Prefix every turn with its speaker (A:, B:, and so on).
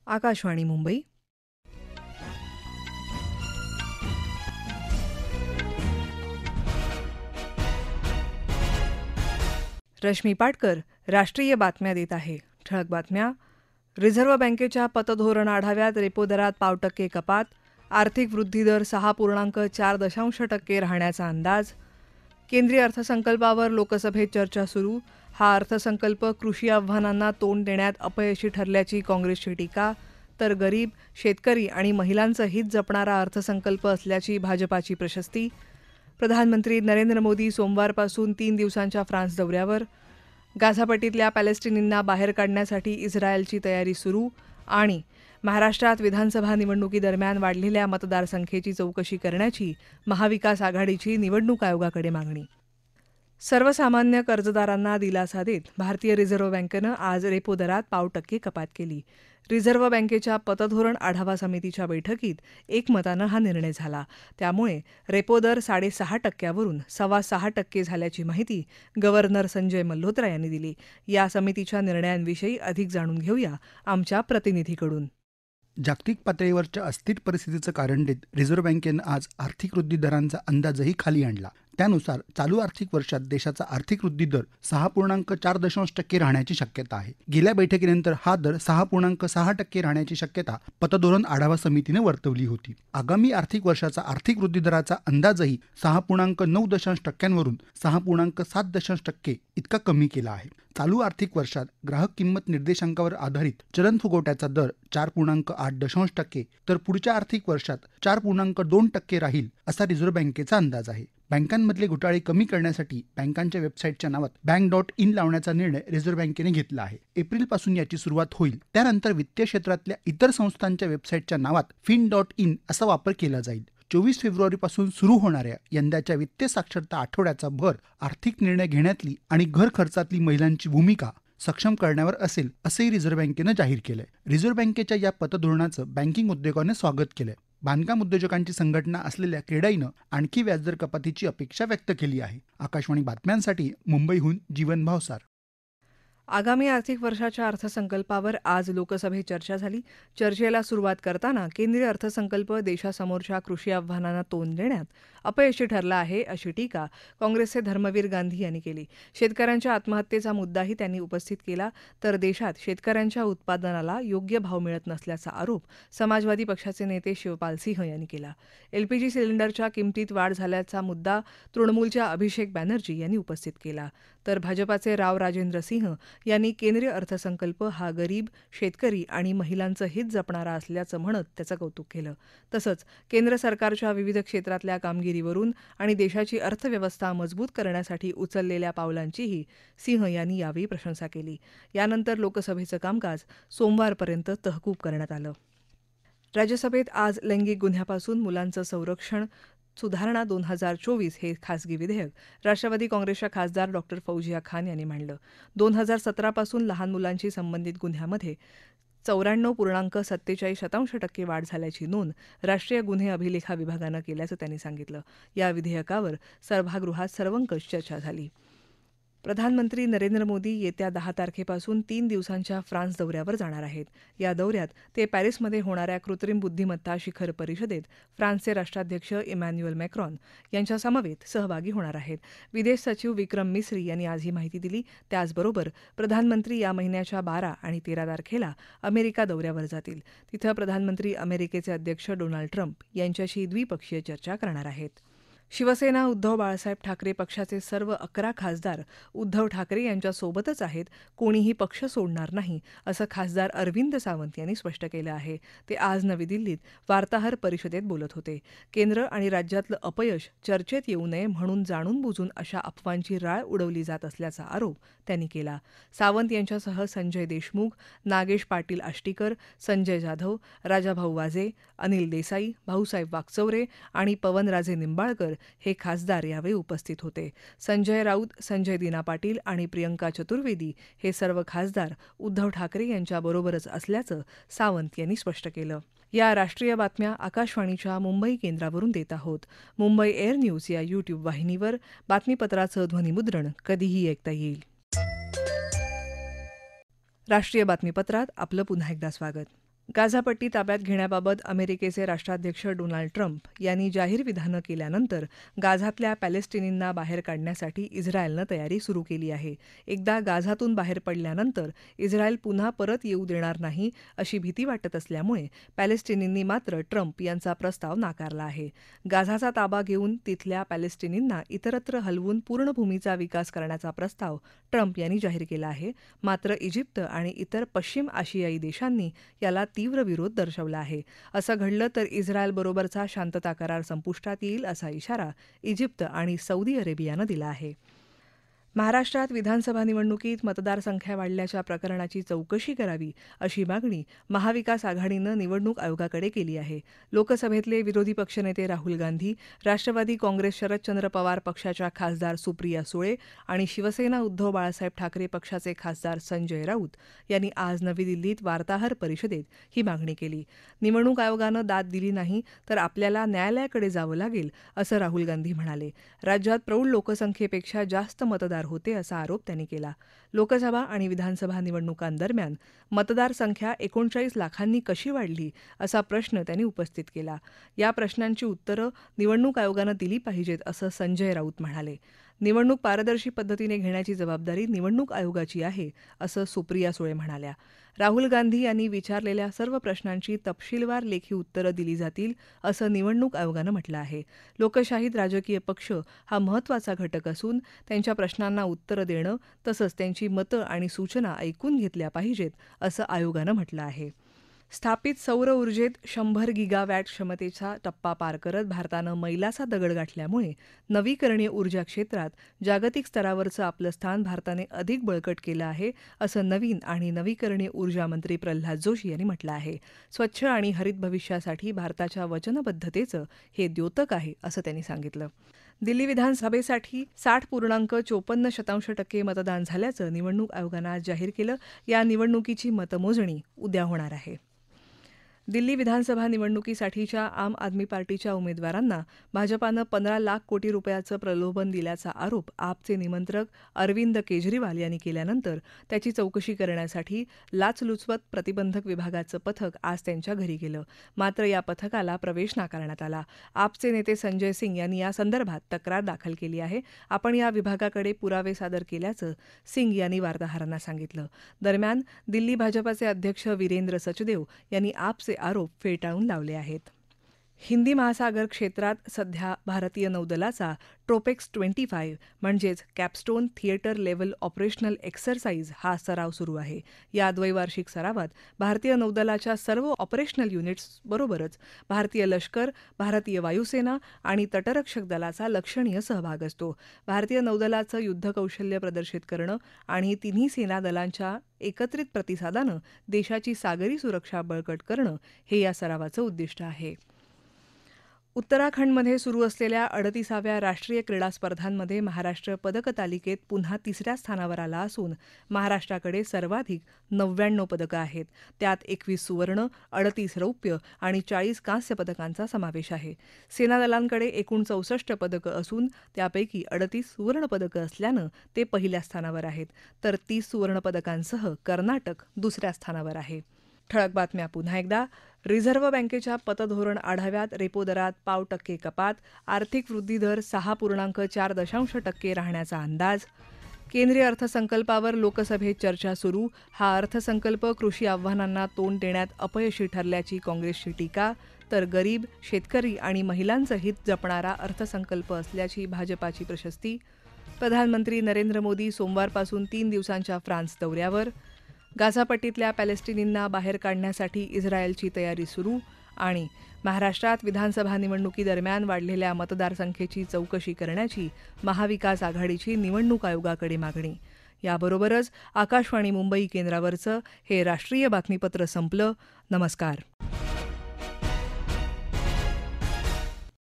A: आकाशवाणी मुंबई. रश्मी पाटकर राष्ट्रीय बातम्या देत आहे. ठळक बातम्या. रिझर्व्ह बँकेच्या पतधोरण आढाव्यात रेपो दरात 0.5% कपात. आर्थिक वृद्धी दर 6.4% राहण्याचा अंदाज. केंद्रीय अर्थसंकल्पावर लोकसभेत चर्चा सुरू. हा अर्थसंकल्प कृषी आव्हानांना तोंड देण्यात अपयशी ठरल्याची काँग्रेसची टीका. तर गरीब, शेतकरी आणि महिलांचं हित जपणारा अर्थसंकल्प असल्याची भाजपाची प्रशस्ती. प्रधानमंत्री नरेंद्र मोदी सोमवारपासून 3 दिवसांच्या फ्रान्स दौऱ्यावर. गाझापट्टीतल्या पॅलेस्टिनींना बाहेर काढण्यासाठी इस्रायलची तयारी सुरू. आणि महाराष्ट्रात विधानसभा निवडणुकीदरम्यान वाढलेल्या मतदारसंख्येची चौकशी करण्याची महाविकास आघाडीची निवडणूक आयोगाकडे मागणी. सर्वसामान्य कर्जदारांना दिलासा देत भारतीय रिझर्व्ह बँकेनं आज रेपो दरात 0.5% कपात केली. रिझर्व्ह बँकेच्या पतधोरण आढावा समितीच्या बैठकीत एकमतानं हा निर्णय झाला. त्यामुळे रेपो दर 6.5% वरून 6.25% झाल्याची माहिती गव्हर्नर संजय मल्होत्रा यांनी दिली. या समितीच्या निर्णयांविषयी अधिक जाणून घेऊया आमच्या प्रतिनिधीकडून.
B: जागतिक पातळीवरच्या अस्थिर परिस्थितीचं कारण देत रिझर्व्ह बँकेनं आज आर्थिक वृद्धी दरांचा अंदाजही खाली आणला. त्यानुसार चालू आर्थिक वर्षात देशाचा आर्थिक वृद्धी दर 6.4% राहण्याची शक्यता आहे. गेल्या बैठकीनंतर हा दर 6.6% राहण्याची शक्यता पतधोरण आढावा समितीने वर्तवली होती. आगामी आर्थिक वर्षाचा आर्थिक वृद्धी दराचा अंदाजही 6.9% वरून 6.7% इतका कमी केला आहे. चालू आर्थिक वर्षात ग्राहक किंमत निर्देशांकावर आधारित चलन फुगवट्याचा दर 4.8% तर पुढच्या आर्थिक वर्षात 4.2% राहील असा रिझर्व्ह बँकेचा अंदाज आहे. बँकांमधले घोटाळे कमी करण्यासाठी बँकांच्या वेबसाईटच्या नावात bank.in लावण्याचा निर्णय रिझर्व्ह बँकेने घेतला आहे. एप्रिलपासून याची सुरुवात होईल. त्यानंतर वित्तीय क्षेत्रातल्या इतर संस्थांच्या वेबसाईटच्या नावात fin.in असा वापर केला जाईल. 24 फेब्रुवारीपासून सुरू होणाऱ्या यंदाच्या वित्तीय साक्षरता आठवड्याचा भर आर्थिक निर्णय घेण्यातली आणि घर खर्चातली महिलांची भूमिका सक्षम करण्यावर असेल असंही रिझर्व्ह बँकेनं जाहीर केलंय. रिझर्व्ह बँकेच्या या पतधोरणाचं बँकिंग उद्योगाने स्वागत केलंय. बांधकाम उद्योजकांची संघटना असलेल्या क्रेडाईनं आणखी व्याजदर कपातीची अपेक्षा व्यक्त केली आहे. आकाशवाणी बातम्यांसाठी मुंबईहून जीवन भावसार.
A: आगामी आर्थिक वर्षाच्या अर्थसंकल्पावर आज लोकसभेत चर्चा झाली. चर्चेला सुरुवात करताना केंद्रीय अर्थसंकल्प देशासमोरच्या कृषी आव्हानांना तोंड देण्यात अपयशी ठरला आहे अशी टीका काँग्रेसचे धर्मवीर गांधी यांनी केली. शेतकऱ्यांच्या आत्महत्येचा मुद्दाही त्यांनी उपस्थित केला. तर देशात शेतकऱ्यांच्या उत्पादनाला योग्य भाव मिळत नसल्याचा आरोप समाजवादी पक्षाचे नेते शिवपाल सिंह यांनी केला. LPG सिलेंडरच्या किमतीत वाढ झाल्याचा मुद्दा तृणमूलच्या अभिषेक बॅनर्जी यांनी उपस्थित केला. तर भाजपाचे राव राजेंद्र सिंह यांनी केंद्रीय अर्थसंकल्प हा गरीब, शेतकरी आणि महिलांचं हित जपणारा असल्याचं म्हणत त्याचं कौतुक केलं. तसंच केंद्र सरकारच्या विविध क्षेत्रातल्या कामगिरीवरून आणि देशाची अर्थव्यवस्था मजबूत करण्यासाठी उचललेल्या पावलांचीही सिंह यांनी यावेळी प्रशंसा केली. यानंतर लोकसभेचं कामकाज सोमवारपर्यंत तहकूब करण्यात आलं. राज्यसभेत आज लैंगिक गुन्ह्यापासून मुलांचं संरक्षण सुधारणा 2024 हे खासगी विधेयक राष्ट्रवादी काँग्रेसच्या खासदार डॉ. फौजिया खान यांनी मांडलं. 2017 पासून लहान मुलांशी संबंधित गुन्ह्यामध्ये 94.47% वाढ झाल्याची नोंद राष्ट्रीय गुन्हे अभिलेखा विभागानं केल्याचं त्यांनी सांगितलं. या विधेयकावर सभागृहात सर्वंकष चर्चा झाली. प्रधानमंत्री नरेंद्र मोदी येत्या 10 तारखेपासून 3 दिवसांच्या फ्रान्स दौऱ्यावर जाणार आहेत. या दौऱ्यात ते पॅरिसमध्ये होणाऱ्या कृत्रिम बुद्धिमत्ता शिखर परिषदेत फ्रान्सचे राष्ट्राध्यक्ष इमॅन्युएल मॅक्रॉन यांच्या समवेत सहभागी होणार आहेत. विदेश सचिव विक्रम मिस्री यांनी आज ही माहिती दिली. त्याचबरोबर प्रधानमंत्री या महिन्याच्या 12 आणि 13 तारखेला अमेरिका दौऱ्यावर जातील. तिथं प्रधानमंत्री अमेरिकेचे अध्यक्ष डोनाल्ड ट्रम्प यांच्याशी द्विपक्षीय चर्चा करणार आहेत. शिवसेना उद्धव बाळासाहेब ठाकरे पक्षाचे सर्व 11 खासदार उद्धव ठाकरे यांच्यासोबतच आहेत. कोणीही पक्ष सोडणार नाही असं खासदार अरविंद सावंत यांनी स्पष्ट केलं आहे. ते आज नवी दिल्लीत वार्ताहर परिषदेत बोलत होते. केंद्र आणि राज्यातलं अपयश चर्चेत येऊ नये म्हणून जाणून बुजून अशा अफवांची राळ उडवली जात असल्याचा आरोप त्यांनी केला. सावंत यांच्यासह संजय देशमुख, नागेश पाटील आष्टीकर, संजय जाधव, राजाभाऊ वाजे, अनिल देसाई, भाऊसाहेब वाकचौरे आणि पवनराजे निंबाळकर हे खासदार यावेळी उपस्थित होते. संजय राऊत, संजय दिना पाटील आणि प्रियंका चतुर्वेदी हे सर्व खासदार उद्धव ठाकरे यांच्याबरोबरच असल्याचं सावंत यांनी स्पष्ट केलं. या राष्ट्रीय बातम्या आकाशवाणीच्या मुंबई केंद्रावरून देत आहोत. मुंबई एअर न्यूज या YouTube वाहिनीवर बातमीपत्राचं ध्वनिमुद्रण कधीही ऐकता येईल. राष्ट्रीय बातमीपत्रात आपलं पुन्हा एकदा स्वागत. गाझापट्टी ताब्यात घेण्याबाबत अमेरिकेचे राष्ट्राध्यक्ष डोनाल्ड ट्रम्प यांनी जाहीर विधानं केल्यानंतर गाझातल्या पॅलेस्टिनींना बाहेर काढण्यासाठी इस्रायलनं तयारी सुरू केली आहे. एकदा गाझातून बाहेर पडल्यानंतर इस्रायल पुन्हा परत येऊ देणार नाही अशी भीती वाटत असल्यामुळे पॅलेस्टिनींनी मात्र ट्रम्प यांचा प्रस्ताव नाकारला आहे. गाझाचा ताबा घेऊन तिथल्या पॅलेस्टिनींना इतरत्र हलवून पूर्ण भूमीचा विकास करण्याचा प्रस्ताव ट्रम्प यांनी जाहीर केला आहे. मात्र इजिप्त आणि इतर पश्चिम आशियाई देशांनी याला तीव्र विरोध दर्शवला आहे. असं घडलं तर इस्रायलबरोबरचा शांतता करार संपुष्टात येईल असा इशारा इजिप्त आणि सौदी अरेबियानं दिला आहे. महाराष्ट्रात विधानसभा निवडणुकीत मतदारसंख्या वाढल्याच्या प्रकरणाची चौकशी करावी अशी मागणी महाविकास आघाडीनं निवडणूक आयोगाकडे केली आहे. लोकसभेतले विरोधी पक्षनेते राहुल गांधी, राष्ट्रवादी काँग्रेस शरदचंद्र पवार पक्षाच्या खासदार सुप्रिया सुळे आणि शिवसेना उद्धव बाळासाहेब ठाकरे पक्षाचे खासदार संजय राऊत यांनी आज नवी दिल्लीत वार्ताहर परिषदेत ही मागणी केली. निवडणूक आयोगानं दाद दिली नाही तर आपल्याला न्यायालयाकडे जावं लागेल असं राहुल गांधी म्हणाले. राज्यात प्रौढ लोकसंख्येपेक्षा जास्त मतदार होते असा आरोप त्यांनी केला. लोकसभा आणि विधानसभा निवडणुकांदरम्यान मतदारसंख्या 39 लाखांनी कशी वाढली असा प्रश्न त्यांनी उपस्थित केला. या प्रश्नांची उत्तरं निवडणूक आयोगानं दिली पाहिजेत असं संजय राऊत म्हणाले. निवडणूक पारदर्शी पद्धतीने घेण्याची जबाबदारी निवडणूक आयोगाची आहे असं सुप्रिया सुळे म्हणाल्या. राहुल गांधी यांनी विचारलेल्या सर्व प्रश्नांची तपशीलवार लेखी उत्तरं दिली जातील असं निवडणूक आयोगानं म्हटलं आहे. लोकशाहीत राजकीय पक्ष हा महत्त्वाचा घटक असून त्यांच्या प्रश्नांना उत्तरं देणं तसंच त्यांची मतं आणि सूचना ऐकून घेतल्या पाहिजेत असं आयोगानं म्हटलं आहे. स्थापित सौर ऊर्जेत 100 गिगावॅट क्षमतेचा टप्पा पार करत भारतानं मैलाचा दगड गाठल्यामुळे नवीकरणीय ऊर्जा क्षेत्रात जागतिक स्तरावरचं आपलं स्थान भारताने अधिक बळकट केलं आहे असं नवीन आणि नवीकरणीय ऊर्जा मंत्री प्रल्हाद जोशी यांनी म्हटलं आहे. स्वच्छ आणि हरित भविष्यासाठी भारताच्या वचनबद्धतेचं हे द्योतक आहे असं त्यांनी सांगितलं. दिल्ली विधानसभेसाठी 60.54% मतदान झाल्याचं निवडणूक आयोगानं आज जाहीर केलं. या निवडणुकीची मतमोजणी उद्या होणार आहे. दिल्ली विधानसभा निवडणुकीसाठीच्या आम आदमी पार्टीच्या उमेदवारांना भाजपानं 15 लाख कोटी रुपयाचं प्रलोभन दिल्याचा आरोप आपचे निमंत्रक अरविंद केजरीवाल यांनी केल्यानंतर त्याची चौकशी करण्यासाठी लाचलुचपत प्रतिबंधक विभागाचं पथक आज त्यांच्या घरी गेलं. मात्र या पथकाला प्रवेश नाकारण्यात आला. आपचे नेते संजय सिंग यांनी या संदर्भात तक्रार दाखल केली आहे. आपण या विभागाकडे पुरावे सादर केल्याचं सिंग यांनी वार्ताहरांना सांगितलं. दरम्यान दिल्ली भाजपाचे अध्यक्ष वीरेंद्र सचदेव यांनी आपचे आरोप फेटाळून लावले आहेत. हिंदी महासागर क्षेत्रात सध्या भारतीय नौदलाचा ट्रोपेक्स 25 म्हणजेच capstone theatre level operational exercise हा सराव सुरू आहे. या द्वैवार्षिक सरावात भारतीय नौदलाच्या सर्व ऑपरेशनल युनिट्सबरोबरच भारतीय लष्कर, भारतीय वायुसेना आणि तटरक्षक दलाचा लक्षणीय सहभाग असतो. भारतीय नौदलाचं युद्धकौशल्य प्रदर्शित करणं आणि तिन्ही सेना दलांच्या एकत्रित प्रतिसादानं देशाची सागरी सुरक्षा बळकट करणं हे या सरावाचं उद्दिष्ट आहे. उत्तराखंडमध्ये सुरू असलेल्या 38व्या राष्ट्रीय क्रीडा स्पर्धांमध्ये महाराष्ट्र पदक तालिकेत पुन्हा 3ऱ्या स्थानावर आला असून महाराष्ट्राकडे सर्वाधिक 99 पदकं आहेत. त्यात 21 सुवर्ण, 38 रौप्य आणि 40 कांस्य पदकांचा समावेश आहे. सेनादलांकडे एकूण 64 पदकं असून त्यापैकी 38 सुवर्ण पदकं असल्यानं ते पहिल्या स्थानावर आहेत, तर 30 सुवर्ण पदकांसह कर्नाटक दुसऱ्या स्थानावर आहे. ठळक बातम्या पुन्हा एकदा. रिझर्व्ह बँकेच्या पतधोरण आढाव्यात रेपो दरात 0.5% कपात, आर्थिक वृद्धी दर 6.4% राहण्याचा अंदाज. केंद्रीय अर्थसंकल्पावर लोकसभेत चर्चा सुरू. हा अर्थसंकल्प कृषी आव्हानांना तोंड देण्यात अपयशी ठरल्याची काँग्रेसची टीका. तर गरीब, शेतकरी आणि महिलांचं हित जपणारा अर्थसंकल्प असल्याची भाजपाची प्रशस्ती. प्रधानमंत्री नरेंद्र मोदी सोमवारपासून 3 दिवसांच्या फ्रान्स दौऱ्यावर. गाझापट्टीतल्या पॅलेस्टिनींना बाहेर काढण्यासाठी इस्रायलची तयारी सुरू. आणि महाराष्ट्रात विधानसभा निवडणुकीदरम्यान वाढलेल्या मतदारसंख्येची चौकशी करण्याची महाविकास आघाडीची निवडणूक आयोगाकडे मागणी. याबरोबरच आकाशवाणी मुंबई केंद्रावरचं हे राष्ट्रीय बातमीपत्र संपलं. नमस्कार.